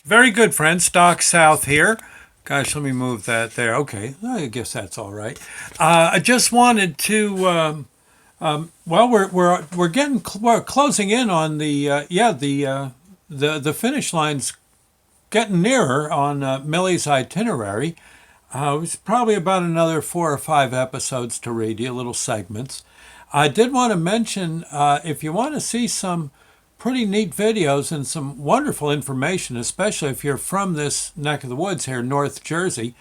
Very good, friend. Stock South here. Gosh, let me move that there. Okay, I guess that's all right. I just wanted to. Well, we're getting we're closing in on the finish line's getting nearer on Millie's itinerary. It's probably about another 4 or 5 episodes to read you, little segments. I did want to mention if you want to see some pretty neat videos and some wonderful information, especially if you're from this neck of the woods here, North Jersey,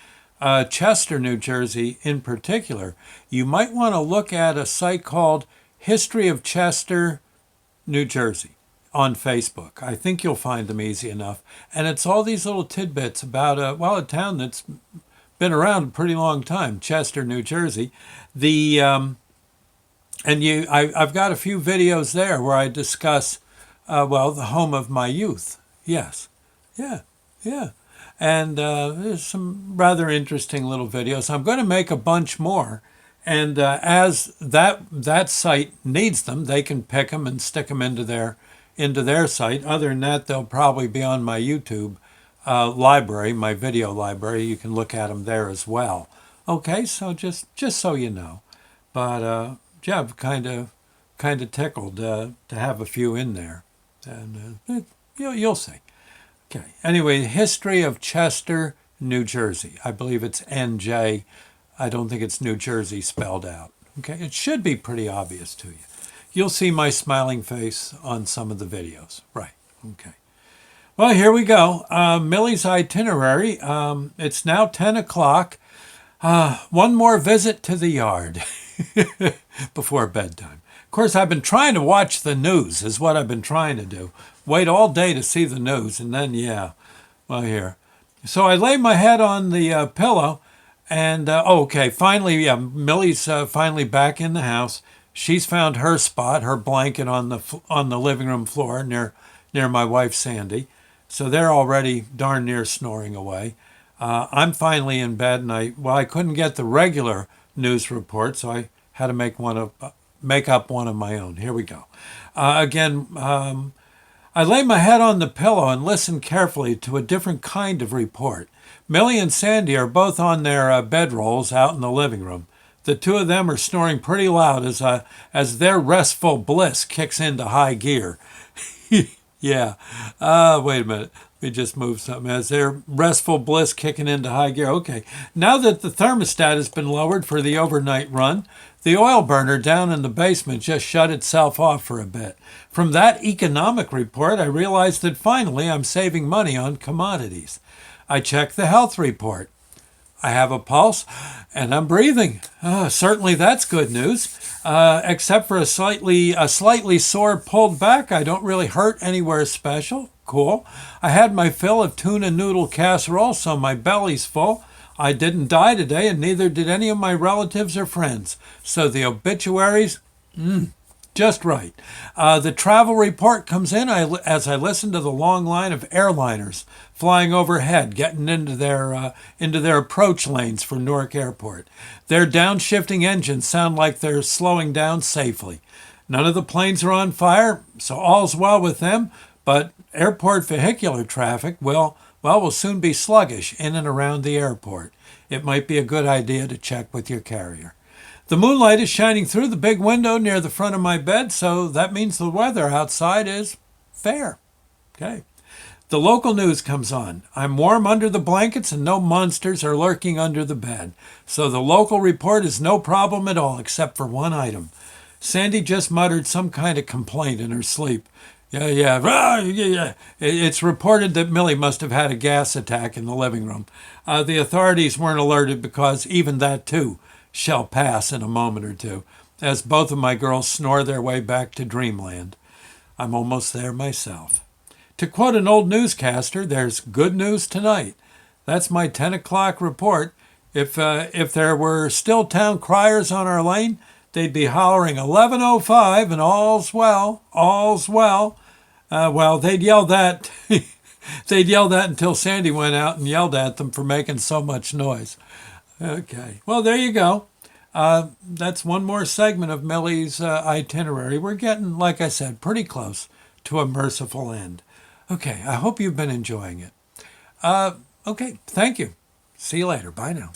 Chester, New Jersey in particular, you might want to look at a site called History of Chester, New Jersey on Facebook. I think you'll find them easy enough. And it's all these little tidbits about a town that's been around a pretty long time, Chester, New Jersey. The I've got a few videos there where I discuss, the home of my youth. Yes, yeah, yeah, and there's some rather interesting little videos. I'm going to make a bunch more, and as that site needs them, they can pick them and stick them into their site. Other than that, they'll probably be on my YouTube library, my video library. You can look at them there as well. Okay, so just so you know, but yeah, I'm kind of tickled to have a few in there, and you'll see. Okay. Anyway, history of Chester, New Jersey. I believe it's NJ. I don't think it's New Jersey spelled out. Okay, it should be pretty obvious to you. You'll see my smiling face on some of the videos. Right. Okay. Well, here we go. Millie's itinerary. It's now 10 o'clock. One more visit to the yard before bedtime. Of course, I've been trying to watch the news, is what I've been trying to do. Wait all day to see the news, and then, here. So I lay my head on the pillow, and, okay, finally, Millie's finally back in the house. She's found her spot, her blanket on the living room floor near my wife, Sandy. So they're already darn near snoring away. I'm finally in bed, and I couldn't get the regular news report, so I had to make up one of my own. Here we go. Again, I lay my head on the pillow and listen carefully to a different kind of report. Millie and Sandy are both on their bedrolls out in the living room. The two of them are snoring pretty loud as their restful bliss kicks into high gear. Yeah. Wait a minute. Let me just move something. As their restful bliss kicking into high gear. Okay. Now that the thermostat has been lowered for the overnight run, the oil burner down in the basement just shut itself off for a bit. From that economic report, I realized that finally I'm saving money on commodities. I checked the health report. I have a pulse and I'm breathing. Certainly that's good news. Except for a slightly sore pulled back, I don't really hurt anywhere special. Cool. I had my fill of tuna noodle casserole, so my belly's full. I didn't die today, and neither did any of my relatives or friends. So the obituaries, just right. The travel report comes in as I listen to the long line of airliners flying overhead, getting into their approach lanes for Newark Airport. Their downshifting engines sound like they're slowing down safely. None of the planes are on fire, so all's well with them, but airport vehicular traffic will soon be sluggish in and around the airport. It might be a good idea to check with your carrier. The moonlight is shining through the big window near the front of my bed, so that means the weather outside is fair. Okay. The local news comes on. I'm warm under the blankets and no monsters are lurking under the bed. So the local report is no problem at all except for one item. Sandy just muttered some kind of complaint in her sleep. Yeah. It's reported that Millie must have had a gas attack in the living room. The authorities weren't alerted because even that, too, shall pass in a moment or two, as both of my girls snore their way back to dreamland. I'm almost there myself. To quote an old newscaster, there's good news tonight. That's my 10 o'clock report. If there were still town criers on our lane, they'd be hollering 11:05 and all's well, all's well. They'd yell that. They'd yell that until Sandy went out and yelled at them for making so much noise. Okay. Well, there you go. That's one more segment of Millie's itinerary. We're getting, like I said, pretty close to a merciful end. Okay, I hope you've been enjoying it. Okay, thank you. See you later. Bye now.